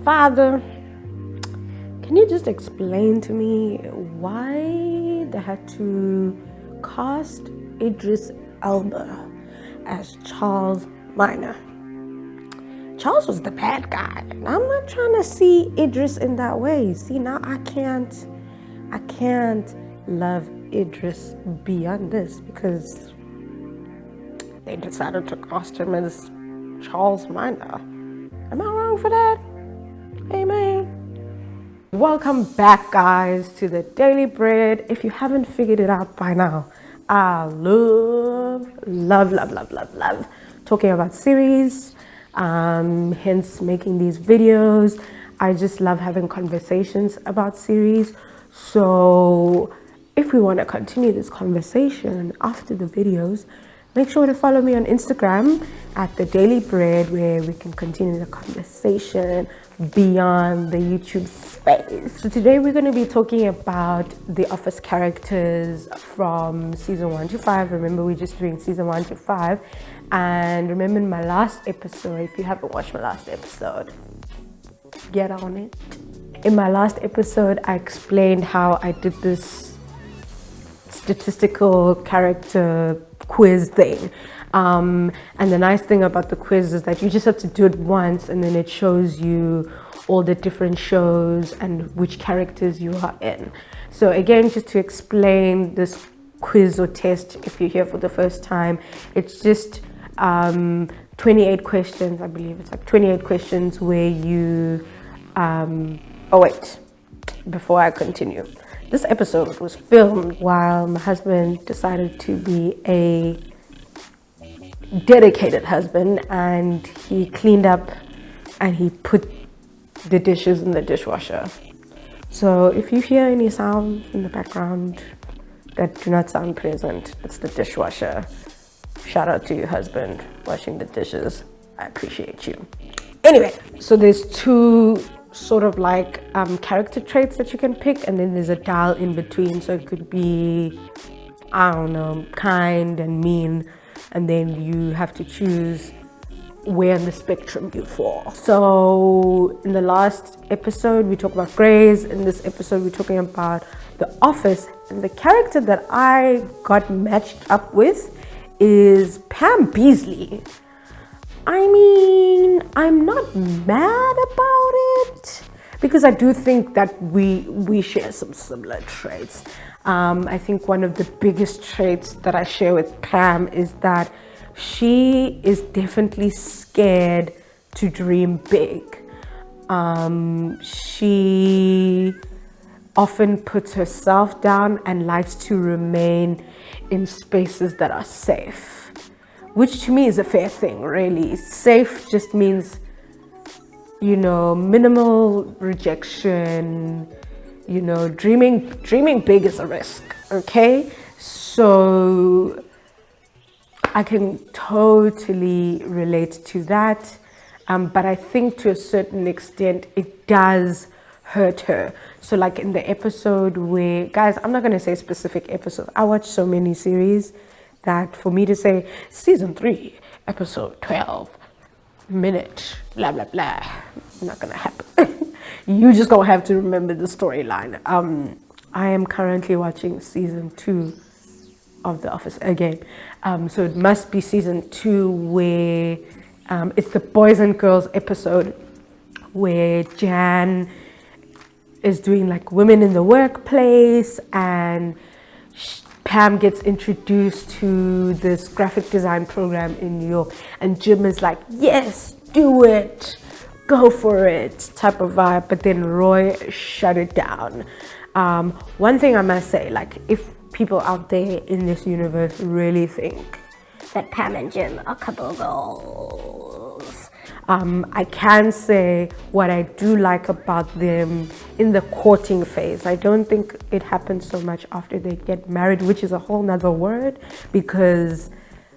Father, can you just explain to me why they had to cast Idris Elba as Charles Minor? Charles was the bad guy, and I'm not trying to see Idris in that way. See, now I can't love Idris beyond this because they decided to cast him as Charles Minor. Am I wrong for that? Amen. Welcome back, guys, to the Daily Bread. If you haven't figured it out by now, I love talking about series, hence making these videos. I just love having conversations about series. So if we want to continue this conversation after the videos, make sure to follow me on Instagram at The Daily Bread, where we can continue the conversation beyond the YouTube space. So today we're going to be talking about the Office characters from season 1 to 5. Remember, we're just doing season 1 to 5. And remember in my last episode, if you haven't watched my last episode, get on it. In my last episode, I explained how I did this statistical character quiz thing. And the nice thing about the quiz is that you just have to do it once and then it shows you all the different shows and which characters you are in. So again, just to explain this quiz or test, if you're here for the first time, it's just 28 questions. I believe it's like 28 questions where you oh wait, before I continue, this episode was filmed while my husband decided to be a dedicated husband, and he cleaned up and he put the dishes in the dishwasher. So if you hear any sounds in the background that do not sound pleasant, it's the dishwasher. Shout out to your husband washing the dishes. I appreciate you. Anyway, so there's two sort of like character traits that you can pick, and then there's a dial in between. So it could be, I don't know, kind and mean, and then you have to choose where in the spectrum you fall. So in the last episode we talked about Grey's. In this episode we're talking about The Office, and the character that I got matched up with is Pam Beesly. I mean, I'm not mad about it because I do think that we share some similar traits. I think one of the biggest traits that I share with Pam is that she is definitely scared to dream big. She often puts herself down and likes to remain in spaces that are safe, which to me is a fair thing, really. Safe just means, you know, minimal rejection, you know, dreaming big is a risk, okay? So I can totally relate to that, but I think to a certain extent it does hurt her. So like in the episode where, guys, I'm not going to say specific episodes. I watch so many series that for me to say season 3 episode 12 minute blah blah blah, not gonna happen. You just gonna have to remember the storyline. I am currently watching season 2 of The Office again, so it must be season 2 where it's the boys and girls episode where Jan is doing like women in the workplace, and Pam gets introduced to this graphic design program in New York, and Jim is like, yes, do it, go for it type of vibe, but then Roy shut it down. One thing I must say, like, if people out there in this universe really think that Pam and Jim are couple goals, I can say what I do like about them in the courting phase. I don't think it happens so much after they get married, which is a whole nother word, because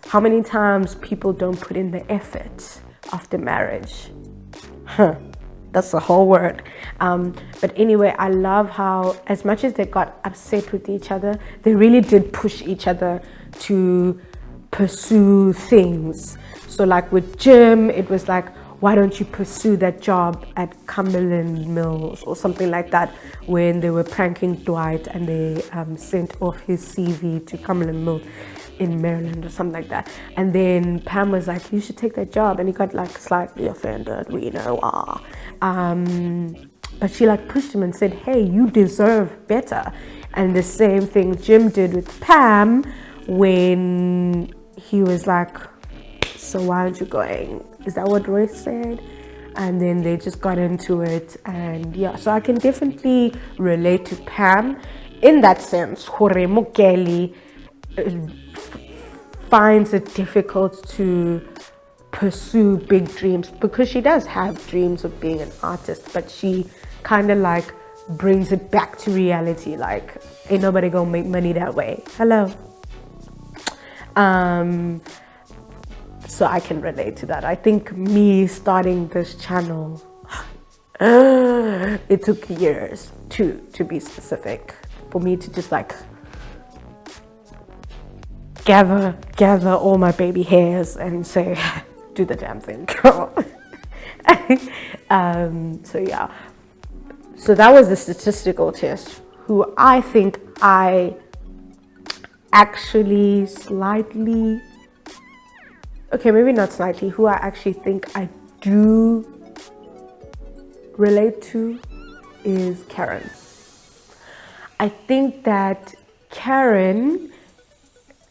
how many times people don't put in the effort after marriage? That's the whole word. But anyway, I love how, as much as they got upset with each other, they really did push each other to pursue things. So like with Jim, it was like, why don't you pursue that job at Cumberland Mills or something like that, when they were pranking Dwight and they sent off his CV to Cumberland Mills in Maryland or something like that. And then Pam was like, you should take that job, and he got like slightly offended, we know. But she like pushed him and said, hey, you deserve better. And the same thing Jim did with Pam when he was like, so why aren't you going? Is that what Royce said? And then they just got into it. And yeah, so I can definitely relate to Pam in that sense. Hore Mokeli finds it difficult to pursue big dreams, because she does have dreams of being an artist, but she kind of like brings it back to reality, like ain't nobody gonna make money that way. Hello. So I can relate to that. I think me starting this channel, it took years to be specific, for me to just like gather all my baby hairs and say, do the damn thing, girl. So yeah, so that was the statistical test, who I think I actually slightly, okay, maybe not slightly, who I actually think I do relate to is Karen. I think that Karen,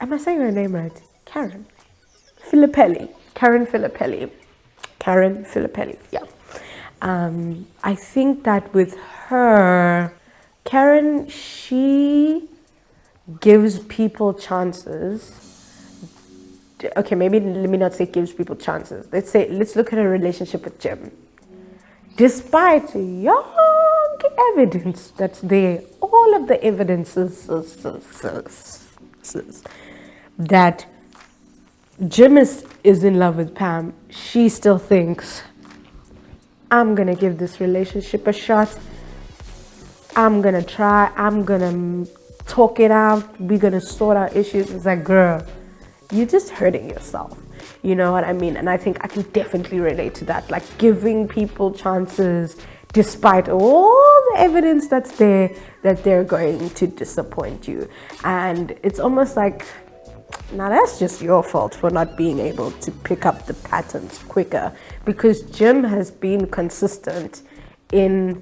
am I saying her name right? Karen Filippelli. Karen Filippelli, yeah. I think that with her, Karen, she gives people chances. Okay, maybe let me not say gives people chances. Let's look at her relationship with Jim. Despite young evidence that's there, all of the evidences that Jim is in love with Pam, she still thinks, I'm gonna give this relationship a shot. I'm gonna try. I'm gonna talk it out. We're gonna sort out issues. It's like, girl, you're just hurting yourself. You know what I mean? And I think I can definitely relate to that. Like giving people chances despite all the evidence that's there that they're going to disappoint you. And it's almost like, now that's just your fault for not being able to pick up the patterns quicker, because Jim has been consistent in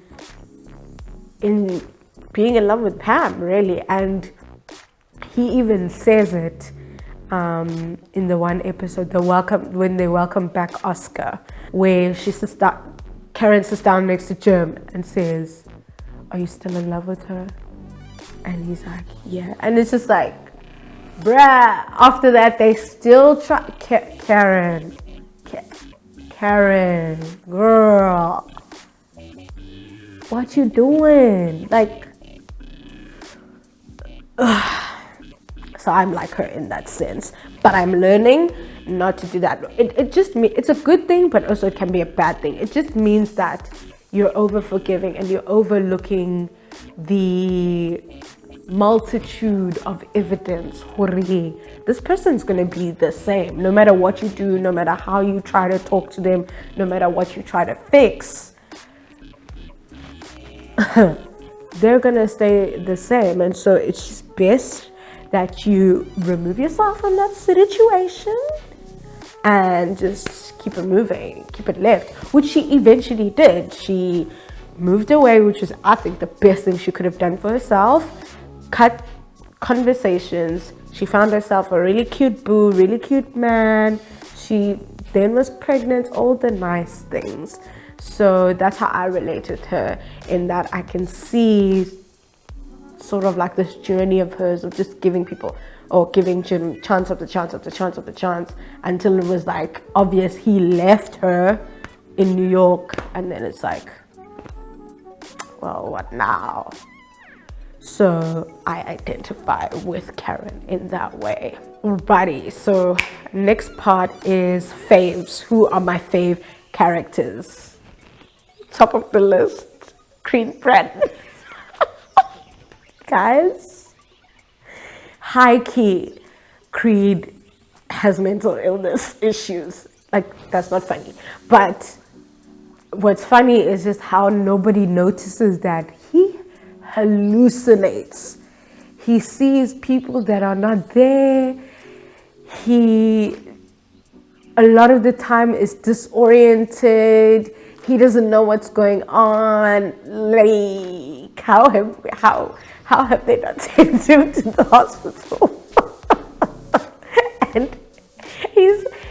being in love with Pam, really. And he even says it in the one episode, when they welcome back Oscar, where Karen sits down next to Jim and says, are you still in love with her? And he's like, yeah. And it's just like, bruh, after that they still try. Karen, girl, what you doing? Like, so I'm like her in that sense, but I'm learning not to do that. It's a good thing, but also it can be a bad thing. It just means that you're over forgiving and you're overlooking the multitude of evidence. This person's going to be the same no matter what you do, no matter how you try to talk to them, no matter what you try to fix. They're going to stay the same. And so it's just best that you remove yourself from that situation and just keep it moving, keep it left, which she eventually did. She moved away, which is, I think, the best thing she could have done for herself. Cut conversations. She found herself a really cute boo, really cute man. She then was pregnant, all the nice things. So that's how I relate with her, in that I can see sort of like this journey of hers of just giving people, or giving Jim chance after chance after chance after chance, until it was like obvious he left her in New York, and then it's like, well, what now? So I identify with Karen in that way. Alrighty, so next part is faves. Who are my fave characters? Top of the list, Creed Bratton. Guys, high key, Creed has mental illness issues. Like, that's not funny, but what's funny is just how nobody notices that he hallucinates. He sees people that are not there. He, a lot of the time, is disoriented. He doesn't know what's going on. Like, how have they not taken him to the hospital? And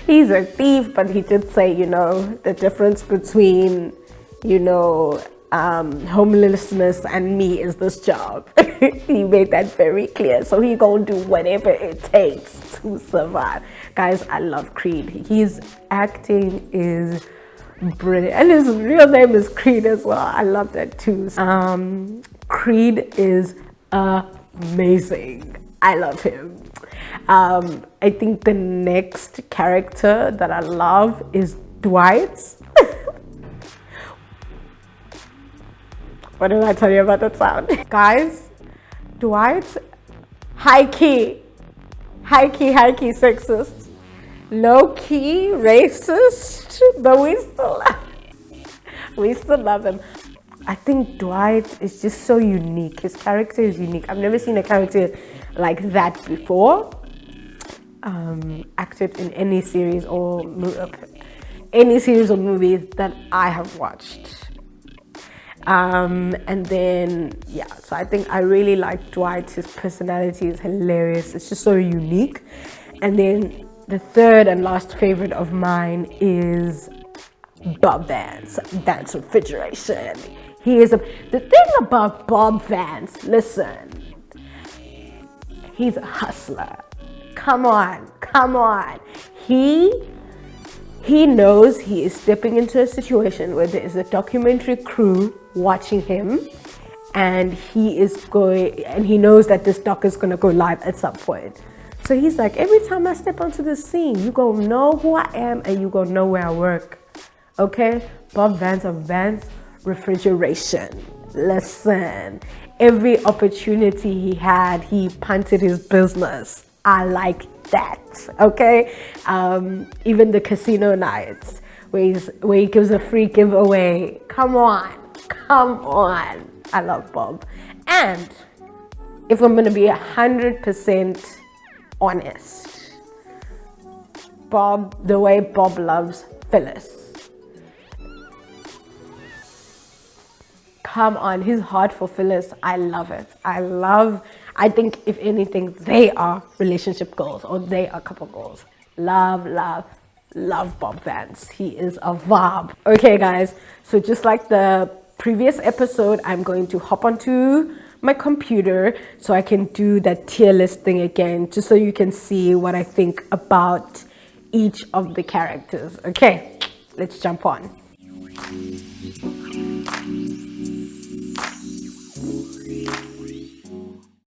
he's a thief, but he did say, you know, the difference between, you know, homelessness and me is this job. He made that very clear. So he gonna do whatever it takes to survive. Guys, I love Creed. His acting is brilliant, and his real name is Creed as well. I love that too. Creed is amazing. I love him. I think the next character that I love is Dwight. What did I tell you about that sound? Guys, Dwight, high-key sexist, low-key racist, but we still love him. I think Dwight is just so unique. His character is unique. I've never seen a character like that before, acted in any series or movies that I have watched. And then, yeah, so I think I really like Dwight. His personality is hilarious. It's just so unique. And then the third and last favorite of mine is Bob Vance, Vance Refrigeration. The thing about Bob Vance, listen, he's a hustler. Come on. He knows he is stepping into a situation where there is a documentary crew watching him, and he knows that this doc is gonna go live at some point. So he's like, every time I step onto the scene, you gonna know who I am and you gonna know where I work. Okay? Bob Vance of Vance Refrigeration. Listen, every opportunity he had, he punted his business. I like that. Okay? Even the casino nights where he gives a free giveaway. Come on. I love Bob. And if I'm gonna be 100% honest, Bob, the way Bob loves Phyllis. Come on, his heart for Phyllis, I love it. I think if anything, they are relationship goals, or they are couple goals. Love Bob Vance. He is a vibe. Okay guys, so just like the previous episode, I'm going to hop onto my computer so I can do that tier list thing again, just so you can see what I think about each of the characters. Okay, let's jump on.